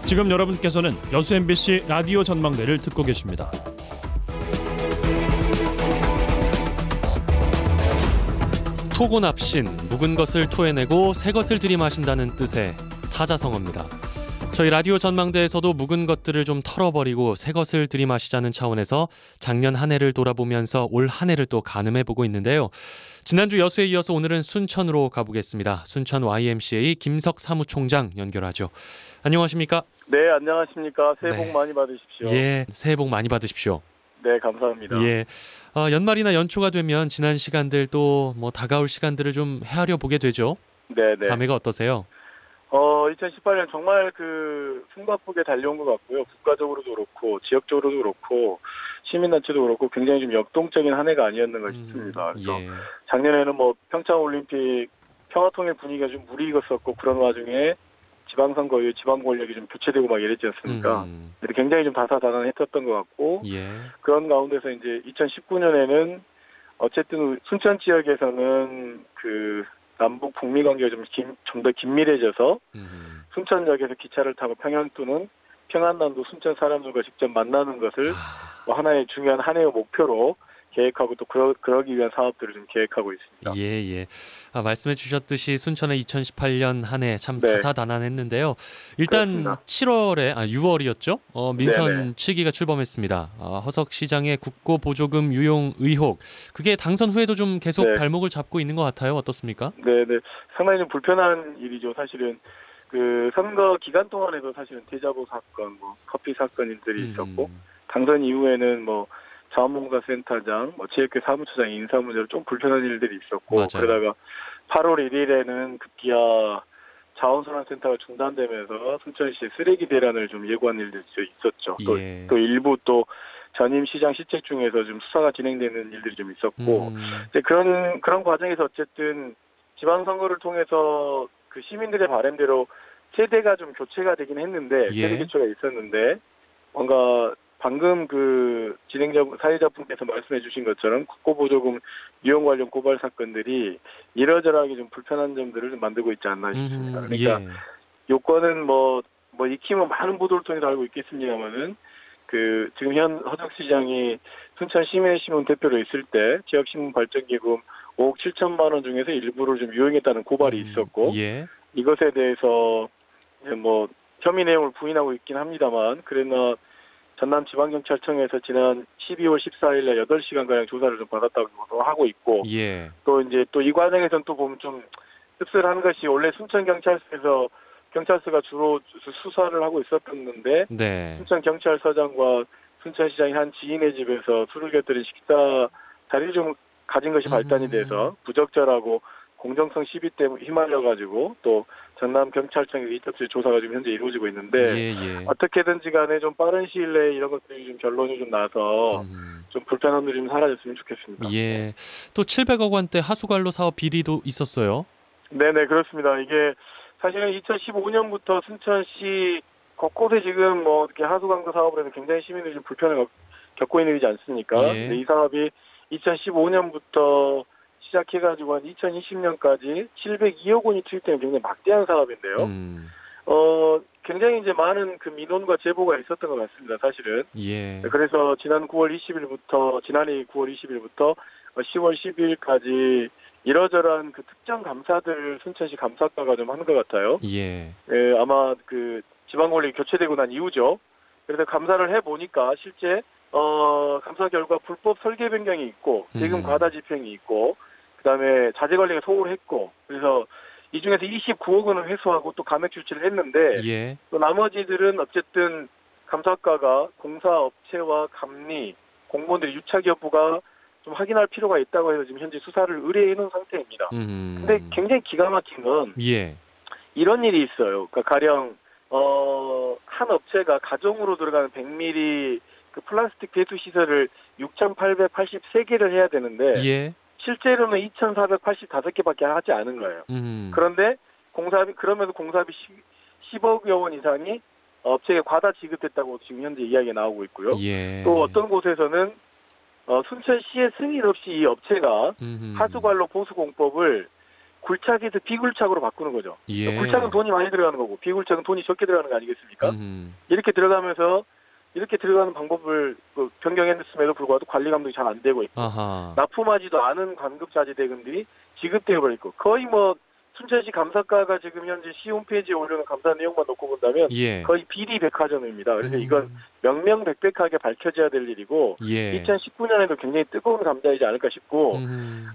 지금 여러분께서는 여수 MBC 라디오 전망대를 듣고 계십니다. 토고납신, 묵은 것을 토해내고 새 것을 들이마신다는 뜻의 사자성어입니다. 저희 라디오 전망대에서도 묵은 것들을 좀 털어버리고 새 것을 들이마시자는 차원에서 작년 한 해를 돌아보면서 올 한 해를 또 가늠해보고 있는데요. 지난주 여수에 이어서 오늘은 순천으로 가보겠습니다. 순천 YMCA 김석 사무총장 연결하죠. 안녕하십니까? 네, 안녕하십니까. 새해 복 많이 받으십시오. 예, 새해 복 많이 받으십시오. 네, 감사합니다. 예, 연말이나 연초가 되면 지난 시간들 또 다가올 시간들을 좀 헤아려 보게 되죠. 네. 감회가 어떠세요? 2018년 정말 숨가쁘게 달려온 것 같고요. 국가적으로도 그렇고 지역적으로도 그렇고 시민단체도 그렇고 굉장히 좀 역동적인 한 해가 아니었는가 싶습니다. 그래서 예. 작년에는 평창올림픽 평화통일 분위기가 좀 무르익었었고 그런 와중에 지방선거 이후 지방 권력이 좀 교체되고 막 이랬지 않습니까? 굉장히 좀 다사다난했었던 것 같고 예. 그런 가운데서 이제 2019년에는 어쨌든 순천 지역에서는 남북 북미 관계가 좀 더 긴밀해져서 순천역에서 기차를 타고 평양 또는 평안남도 순천 사람들과 직접 만나는 것을 하나의 중요한 한 해의 목표로 계획하고 또 그러기 위한 사업들을 좀 계획하고 있습니다. 예. 말씀해 주셨듯이 순천의 2018년 한 해 참 네. 다사다난했는데요. 일단 그렇습니다. 6월이었죠. 민선 네네. 7기가 출범했습니다. 허석 시장의 국고 보조금 유용 의혹. 그게 당선 후에도 좀 계속 네. 발목을 잡고 있는 것 같아요. 어떻습니까? 네. 상당히 좀 불편한 일이죠. 사실은 선거 기간 동안에도 사실은 대자보 사건, 커피 사건들이 있었고 당선 이후에는 자원봉사센터장, 체육회 사무처장 인사 문제로 좀 불편한 일들이 있었고 맞아요. 그러다가 8월 1일에는 급기야 자원순환센터가 중단되면서 순천시의 쓰레기 대란을 좀 예고한 일들이 있었죠. 예. 또 일부 또 전임 시장 시책 중에서 좀 수사가 진행되는 일들이 좀 있었고 이제 그런 과정에서 어쨌든 지방선거를 통해서 시민들의 바람대로 세대가 좀 교체가 되긴 했는데 예. 세대 교체가 있었는데 뭔가 방금 사회자분께서 말씀해 주신 것처럼 국고보조금 유용 관련 고발 사건들이 이러저러하게 좀 불편한 점들을 좀 만들고 있지 않나 싶습니다. 그러니까 예. 요건은 익히면 많은 보도를 통해서 알고 있겠습니다만은 지금 현 허석 시장이 순천 시민의 대표로 있을 때 지역신문 발전기금 5억 7천만 원 중에서 일부를 좀 유용했다는 고발이 있었고 예. 이것에 대해서 혐의 내용을 부인하고 있긴 합니다만 그러나 전남지방경찰청에서 지난 12월 14일에 8시간가량 조사를 좀 받았다고 하고 있고 예. 또 이 과정에서는 또 보면 좀 씁쓸한 것이 원래 순천경찰서에서 경찰서가 주로 수사를 하고 있었는데 네. 순천경찰서장과 순천시장이 한 지인의 집에서 술을 곁들인 식사 자리를 좀 가진 것이 발단이 돼서 부적절하고 공정성 시비 때문에 휘말려가지고 또 전남경찰청의 이첩실 조사가 지금 현재 이루어지고 있는데 어떻게든지 간에 좀 빠른 시일 내에 이런 것들이 좀 결론이 좀 나서 좀 불편함들이 좀 사라졌으면 좋겠습니다. 예. 또 700억 원대 하수관로 사업 비리도 있었어요. 네네 그렇습니다. 이게 사실은 2015년부터 순천시 곳곳에 지금 이렇게 하수관로 사업을 해서 굉장히 시민들이 좀 불편을 겪고 있는 일이지 않습니까? 예. 근데 이 사업이 2015년부터 시작해가지고 한 2020년까지 702억 원이 투입되는 굉장히 막대한 사업인데요. 굉장히 이제 많은 민원과 제보가 있었던 것 같습니다. 사실은. 예. 그래서 지난해 9월 20일부터 10월 12일까지 이러저러한 특정 감사들을 순천시 감사과가 좀 하는 것 같아요. 예. 아마 지방권력이 교체되고 난 이후죠. 그래서 감사를 해보니까 실제 감사 결과 불법 설계 변경이 있고 세금 과다 집행이 있고 그다음에 자재 관리가 소홀했고 그래서 이 중에서 29억 원을 회수하고 또 감액 조치를 했는데 예. 또 나머지들은 어쨌든 감사과가 공사업체와 감리 공무원들의 유착 여부가 좀 확인할 필요가 있다고 해서 지금 현재 수사를 의뢰해 놓은 상태입니다. 근데 굉장히 기가 막힌 건 이런 일이 있어요. 그러니까 가령 한 업체가 가정으로 들어가는 100mm 플라스틱 배수 시설을 6,883개를 해야 되는데 실제로는 2,485개밖에 하지 않은 거예요. 그런데 그러면서 공사비 10억여 원 이상이 업체에 과다 지급됐다고 지금 현재 이야기가 나오고 있고요. 또 어떤 곳에서는 순천시의 승인 없이 이 업체가 하수관로 보수공법을 굴착에서 비굴착으로 바꾸는 거죠. 예. 굴착은 돈이 많이 들어가는 거고 비굴착은 돈이 적게 들어가는 거 아니겠습니까? 이렇게 들어가면서 이렇게 들어가는 방법을 변경했음에도 불구하고 관리 감독이 잘 안 되고 있고 납품하지도 않은 관급자재 대금들이 지급되어 버리고 거의 뭐 순천시 감사과가 지금 현재 시 홈페이지에 올려놓은 감사 내용만 놓고 본다면 예. 거의 비리백화점입니다. 그래서 이건 명명백백하게 밝혀져야 될 일이고 예. 2019년에도 굉장히 뜨거운 감자이지 않을까 싶고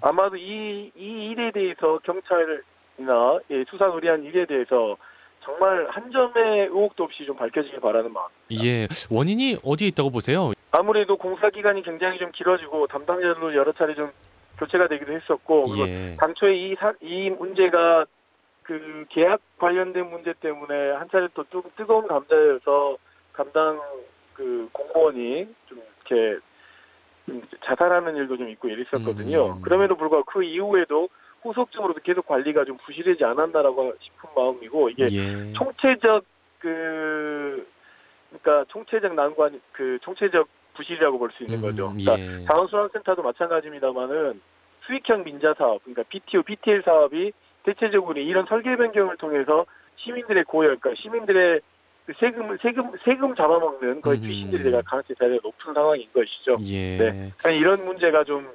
아마도 이 일에 대해서 경찰이나 수사 의뢰한 일에 대해서 정말 한 점의 의혹도 없이 좀 밝혀지길 바라는 마음. 예, 원인이 어디에 있다고 보세요? 아무래도 공사 기간이 굉장히 좀 길어지고 담당자들도 여러 차례 좀 교체가 되기도 했었고 그리고 예. 당초에 이 문제가 그 계약 관련된 문제 때문에 한 차례 또 좀 뜨거운 감자여서 담당 그 공무원이 좀 이렇게 좀 자살하는 일도 좀 있고 이랬었거든요. 그럼에도 불구하고 그 이후에도 후속적으로도 계속 관리가 좀 부실하지 않았나라고 싶은 마음이고 이게 예. 총체적 그러니까 총체적 난관 총체적 부실이라고 볼 수 있는 거죠. 그러니까 예. 자원순환센터도 마찬가지입니다만은 수익형 민자 사업, 그러니까 BTO, BTL 사업이 대체적으로 이런 설계 변경을 통해서 시민들의 고열, 그러니까 시민들의 그 세금 잡아먹는 거의 귀신들이 될 가능성이 대단히 높은 상황인 것이죠. 예. 네. 이런 문제가 좀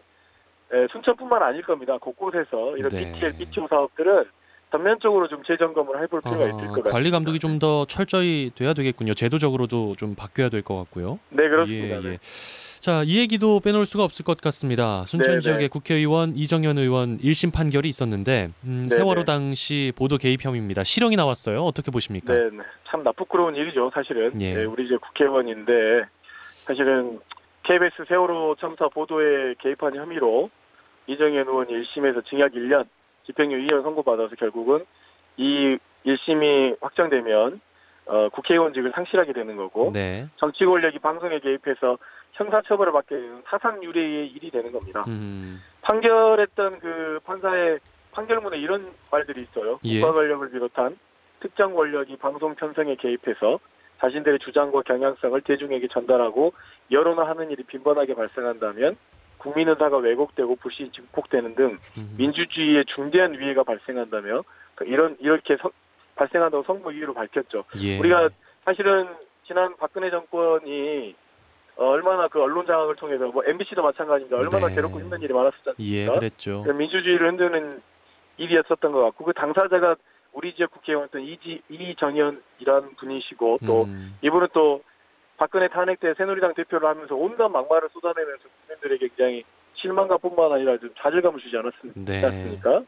순천뿐만 아닐 겁니다. 곳곳에서 이런 네. BTL, BTO 사업들은 전면적으로 좀 재점검을 해볼 필요가 있을 것 같습니다. 관리 감독이 좀 더 철저히 돼야 되겠군요. 제도적으로도 좀 바뀌어야 될 것 같고요. 네, 그렇습니다. 예, 예. 자, 이 얘기도 빼놓을 수가 없을 것 같습니다. 순천 네, 지역의 네. 국회의원 이정현 의원 1심 판결이 있었는데 세월호 당시 보도 개입 혐의입니다. 실형이 나왔어요. 어떻게 보십니까? 네, 네. 참 나쁘끄러운 일이죠, 사실은. 예. 네, 우리 이제 국회의원인데 사실은 KBS 세월호 참사 보도에 개입한 혐의로 이정현 의원이 1심에서 징역 1년, 집행유예 2년 선고받아서 결국은 이 1심이 확정되면 국회의원직을 상실하게 되는 거고 네. 정치 권력이 방송에 개입해서 형사처벌을 받게 되는 사상유례의 일이 되는 겁니다. 판결했던 그 판사의 판결문에 이런 말들이 있어요. 예. 국가 권력을 비롯한 특정 권력이 방송 편성에 개입해서 자신들의 주장과 경향성을 대중에게 전달하고 여론화하는 일이 빈번하게 발생한다면 국민의사가 왜곡되고 불신이 증폭되는 등 민주주의에 중대한 위해가 발생한다며 이렇게 발생한다고 선고 이유로 밝혔죠. 예. 우리가 사실은 지난 박근혜 정권이 얼마나 그 언론 장악을 통해서 뭐 MBC도 마찬가지입니다. 얼마나 네. 괴롭고 힘든 일이 많았었지 않습니까? 예, 그랬죠. 민주주의를 흔드는 일이었었던 것 같고 그 당사자가 우리 지역 국회의원이었던 이정현이라는 분이시고 또 이분은 또 박근혜 탄핵 때 새누리당 대표를 하면서 온갖 막말을 쏟아내면서 국민들에게 굉장히 실망감뿐만 아니라 좀 좌절감을 주지 않았습니까?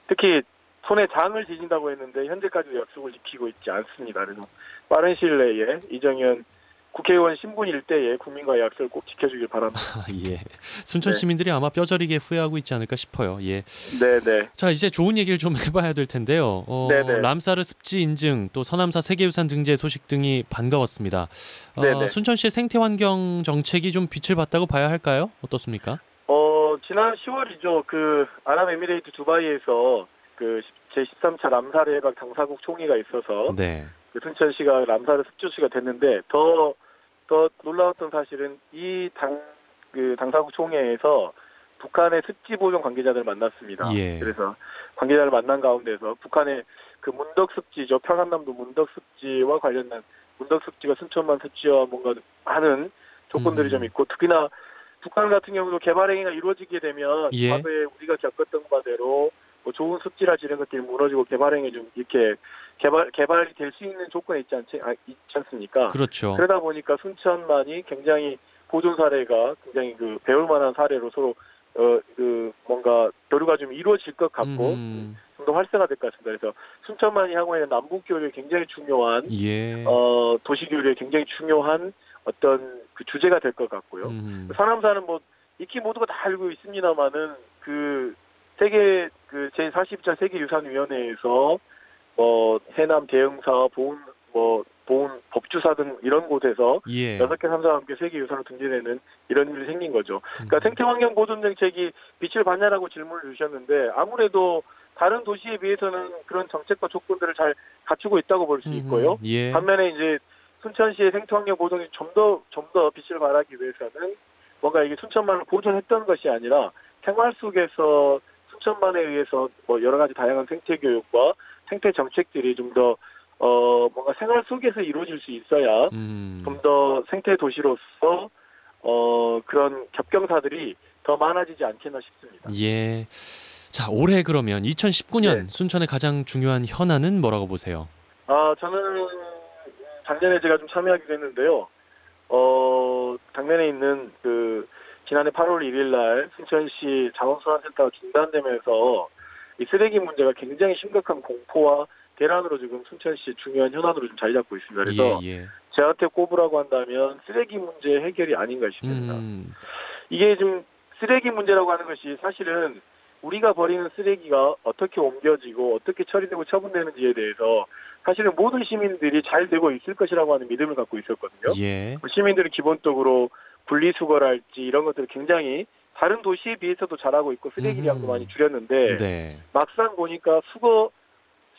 특히 손에 장을 지진다고 했는데 현재까지도 약속을 지키고 있지 않습니다. 그래서 빠른 시일 내에 이정현 국회의원 신분 일대에 국민과의 약속을 꼭 지켜주길 바랍니다. 예. 순천 시민들이 아마 뼈저리게 후회하고 있지 않을까 싶어요. 예. 네네. 자, 이제 좋은 얘기를 좀 해봐야 될 텐데요. 네네. 람사르 습지 인증, 또 서남사 세계유산 등재 소식 등이 반가웠습니다. 순천시의 생태환경 정책이 좀 빛을 봤다고 봐야 할까요? 어떻습니까? 지난 10월이죠. 그 아랍에미레이트 두바이에서 그 제13차 람사르 해방 당사국 총회가 있어서 네. 그 순천시가 람사르 습지시가 됐는데 더 놀라웠던 사실은 이 당사국 총회에서 북한의 습지 보존 관계자들을 만났습니다. 예. 그래서 관계자를 만난 가운데서 북한의 그 문덕 습지죠. 평안남도 문덕 습지와 관련된 문덕 습지가 순천만 습지와 뭔가 많은 조건들이 좀 있고 특히나 북한 같은 경우도 개발 행위가 이루어지게 되면 예. 과거에 우리가 겪었던 바대로 뭐 좋은 습지라지 이런 것들이 무너지고 개발 행위 좀 이렇게 개발이 될 수 있는 조건이 있지 않습니까? 그렇죠. 그러다 보니까 순천만이 굉장히 보존 사례가 굉장히 그 배울 만한 사례로 서로 뭔가 교류가 좀 이루어질 것 같고 좀 더 활성화될 것 같습니다. 그래서 순천만이 하고 있는 남북 교류에 굉장히 중요한 예. 도시 교류에 굉장히 중요한 어떤 그 주제가 될 것 같고요. 서남사는 뭐 익히 모두가 다 알고 있습니다만은 그 세계 그 제42차 세계유산위원회에서 해남 대흥사 보훈 법주사 등 이런 곳에서 예. 6개 3사와 함께 세계유산으로 등재되는 이런 일이 생긴 거죠. 그러니까 생태환경 보존 정책이 빛을 발냐라고 질문을 주셨는데 아무래도 다른 도시에 비해서는 그런 정책과 조건들을 잘 갖추고 있다고 볼 수 있고요. 예. 반면에 이제 순천시의 생태환경 보존이 좀 더 빛을 발하기 위해서는 뭔가 이게 순천만을 보존했던 것이 아니라 생활 속에서 5천만에 의해서 뭐 여러 가지 다양한 생태 교육과 생태 정책들이 좀 더 뭔가 생활 속에서 이루어질 수 있어야 좀 더 생태 도시로서 그런 겹경사들이 더 많아지지 않겠나 싶습니다. 예. 자, 올해 그러면 2019년 네. 순천의 가장 중요한 현안은 뭐라고 보세요? 저는 작년에 제가 좀 참여하기도 했는데요. 당면에 있는 지난해 8월 1일 날 순천시 자원순환센터가 중단되면서 이 쓰레기 문제가 굉장히 심각한 공포와 대란으로 지금 순천시 중요한 현안으로 좀 자리 잡고 있습니다. 그래서 저한테 꼽으라고 한다면 쓰레기 문제 해결이 아닌가 싶습니다. 이게 좀 쓰레기 문제라고 하는 것이 사실은 우리가 버리는 쓰레기가 어떻게 옮겨지고 어떻게 처리되고 처분되는지에 대해서 사실은 모든 시민들이 잘 되고 있을 것이라고 하는 믿음을 갖고 있었거든요. 시민들은 기본적으로 분리수거랄지 이런 것들을 굉장히 다른 도시에 비해서도 잘하고 있고 쓰레기량도 많이 줄였는데 막상 보니까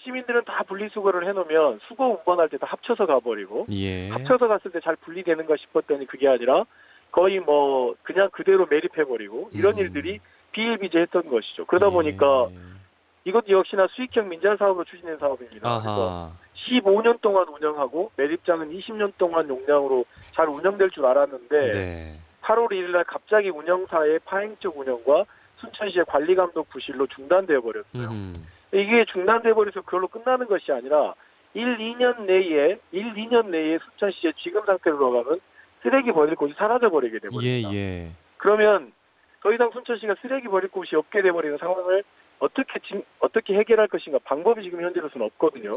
시민들은 다 분리수거를 해놓으면 수거 운반할 때 다 합쳐서 가버리고 합쳐서 갔을 때 잘 분리되는가 싶었더니 그게 아니라 거의 뭐 그냥 그대로 매립해버리고 이런 일들이 비일비재했던 것이죠. 그러다 보니까 이것 역시나 수익형 민간 사업으로 추진된 사업입니다. 그래서 15년 동안 운영하고 매립장은 20년 동안 용량으로 잘 운영될 줄 알았는데 8월 1일 날 갑자기 운영사의 파행적 운영과 순천시의 관리감독 부실로 중단되어 버렸어요. 이게 중단돼 버려서 그걸로 끝나는 것이 아니라 2년 내에 순천시의 지금 상태로 돌아가면 쓰레기 버릴 곳이 사라져 버리게 되버립니다. 그러면 더 이상 순천시가 쓰레기 버릴 곳이 없게 돼버리는 상황을 어떻게 해결할 것인가 방법이 지금 현재로서는 없거든요.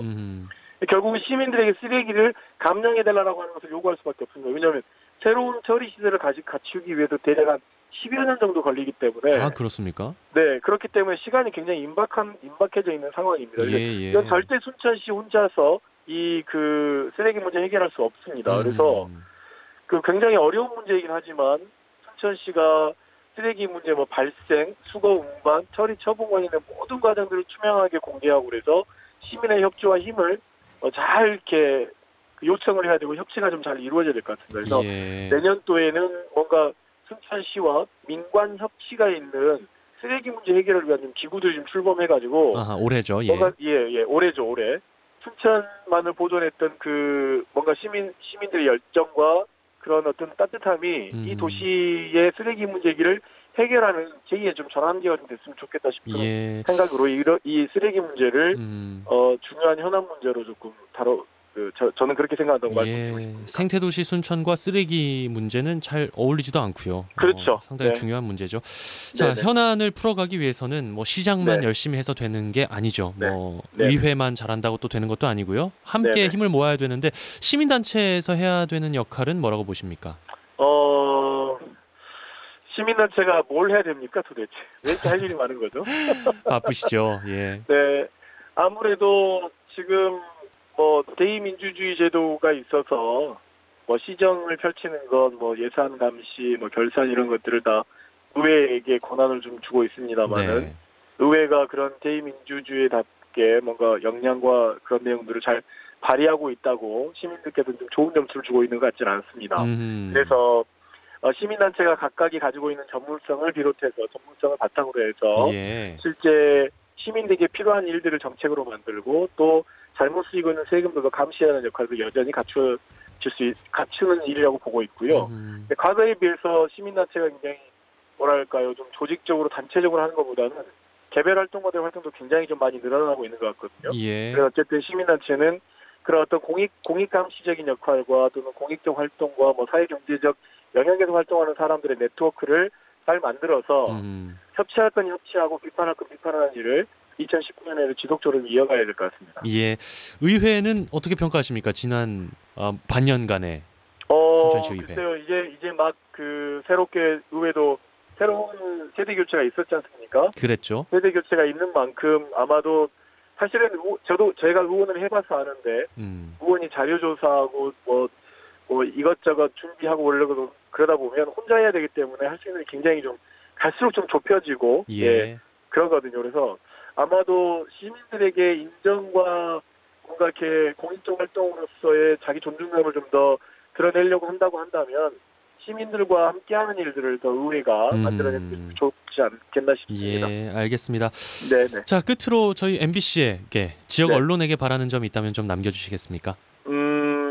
결국은 시민들에게 쓰레기를 감량해달라고 하는 것을 요구할 수밖에 없습니다. 왜냐하면 새로운 처리 시설을 갖추기 위해서 대략 한 10여 년 정도 걸리기 때문에. 그렇습니까? 네, 그렇기 때문에 시간이 굉장히 임박해져 있는 상황입니다. 이건 절대 순천시 혼자서 쓰레기 문제 해결할 수 없습니다. 그래서 굉장히 어려운 문제이긴 하지만 순천시가 쓰레기 문제 발생, 수거 운반, 처리 처분 관련된 모든 과정들을 투명하게 공개하고 그래서 시민의 협조와 힘을 잘 이렇게 요청을 해야 되고 협치가 좀 잘 이루어져야 될 것 같습니다. 그래서 내년도에는 뭔가 순천시와 민관 협치가 있는 쓰레기 문제 해결을 위한 좀 기구들이 좀 출범해가지고 올해죠. 올해죠. 올해 순천만을 보존했던 뭔가 시민들의 열정과 그런 어떤 따뜻함이 이 도시의 쓰레기 문제기를 해결하는 제2의 좀 전환기가 좀 됐으면 좋겠다 싶은 생각으로 이 쓰레기 문제를 중요한 현안 문제로 조금 저는 그렇게 생각한다고 말씀드립니다. 생태도시 순천과 쓰레기 문제는 잘 어울리지도 않고요. 그렇죠. 상당히 중요한 문제죠. 자, 현안을 풀어가기 위해서는 시장만 열심히 해서 되는 게 아니죠. 의회만 잘한다고 또 되는 것도 아니고요. 함께 힘을 모아야 되는데 시민단체에서 해야 되는 역할은 뭐라고 보십니까? 시민단체가 뭘 해야 됩니까 도대체? 왜 이렇게 할 일이 많은 거죠? 바쁘시죠. 네, 아무래도 지금 대의민주주의 제도가 있어서 시정을 펼치는 것, 예산 감시, 결산 이런 것들을 다 의회에게 권한을 좀 주고 있습니다만은 의회가 그런 대의민주주의답게 뭔가 역량과 그런 내용들을 잘 발휘하고 있다고 시민들께서 좀 좋은 점수를 주고 있는 것 같지는 않습니다. 그래서 시민단체가 각각이 가지고 있는 전문성을 바탕으로 해서 실제 시민들에게 필요한 일들을 정책으로 만들고 또 잘못 쓰이고 있는 세금도 감시하는 역할도 여전히 갖추는 일이라고 보고 있고요. 과거에 비해서 시민단체가 굉장히 좀 조직적으로 단체적으로 하는 것보다는 개별 활동가들의 활동도 굉장히 좀 많이 늘어나고 있는 것 같거든요. 그래서 어쨌든 시민단체는 그런 어떤 공익 감시적인 역할과 또는 공익적 활동과 사회경제적 영향계속 활동하는 사람들의 네트워크를 잘 만들어서 협치할 건 협치하고 비판할 건 비판하는 일을 2019년에도 지속적으로 이어가야 될 것 같습니다. 의회는 어떻게 평가하십니까? 지난 반년간의 순천시 의회. 글쎄요, 이제 막 새롭게 의회도 새로운 세대 교체가 있었지 않습니까? 그랬죠. 세대 교체가 있는 만큼 아마도 사실은 저희가 의원을 해봐서 아는데 의원이 자료 조사하고 이것저것 준비하고 그러다 보면 혼자 해야 되기 때문에 할 수 있는 게 굉장히 좀 갈수록 좀 좁혀지고 그러거든요. 그래서 아마도 시민들에게 인정과 뭔가 이렇게 공익적 활동으로서의 자기 존중감을 좀 더 드러내려고 한다고 한다면 시민들과 함께하는 일들을 더 의회가 만들어내면 좋지 않겠나 싶습니다. 예, 알겠습니다. 네네. 자, 끝으로 저희 MBC에게 지역 네. 언론에게 바라는 점이 있다면 좀 남겨주시겠습니까?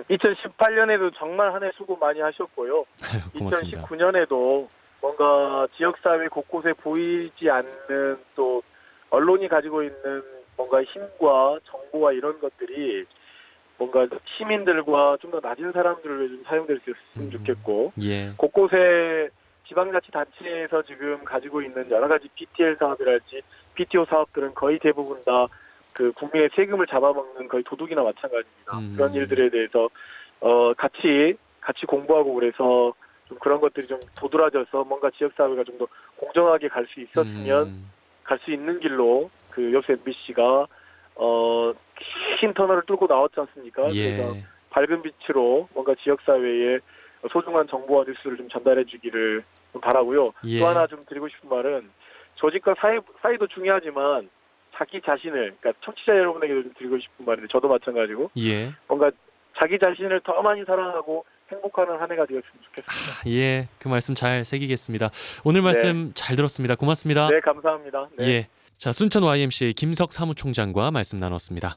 2018년에도 정말 한 해 수고 많이 하셨고요. 고맙습니다. 2019년에도 뭔가 지역사회 곳곳에 보이지 않는 또 언론이 가지고 있는 뭔가 힘과 정보와 이런 것들이 뭔가 시민들과 좀 더 낮은 사람들을 좀 사용될 수 있으면 좋겠고 예. 곳곳에 지방자치단체에서 지금 가지고 있는 여러 가지 PTL 사업이랄지 PTO 사업들은 거의 대부분 다 그 국민의 세금을 잡아먹는 거의 도둑이나 마찬가지입니다. 그런 일들에 대해서 같이 공부하고 그래서 좀 그런 것들이 좀 도드라져서 뭔가 지역사회가 좀 더 공정하게 갈 수 있었으면 갈 수 있는 길로 그 여수 MBC가 긴 터널을 뚫고 나왔지 않습니까? 예. 그래서 밝은 빛으로 뭔가 지역사회에 소중한 정보와 뉴스를 좀 전달해 주기를 좀 바라고요. 예. 또 하나 좀 드리고 싶은 말은 조직과 사이도 중요하지만 자기 자신을, 그러니까 청취자 여러분에게도 좀 드리고 싶은 말인데 저도 마찬가지고 예. 뭔가 자기 자신을 더 많이 사랑하고 행복하는 한 해가 되었으면 좋겠습니다. 예, 그 말씀 잘 새기겠습니다. 오늘 말씀 잘 들었습니다. 고맙습니다. 네, 감사합니다. 네. 예. 자, 순천 YMCA 김석 사무총장과 말씀 나눴습니다.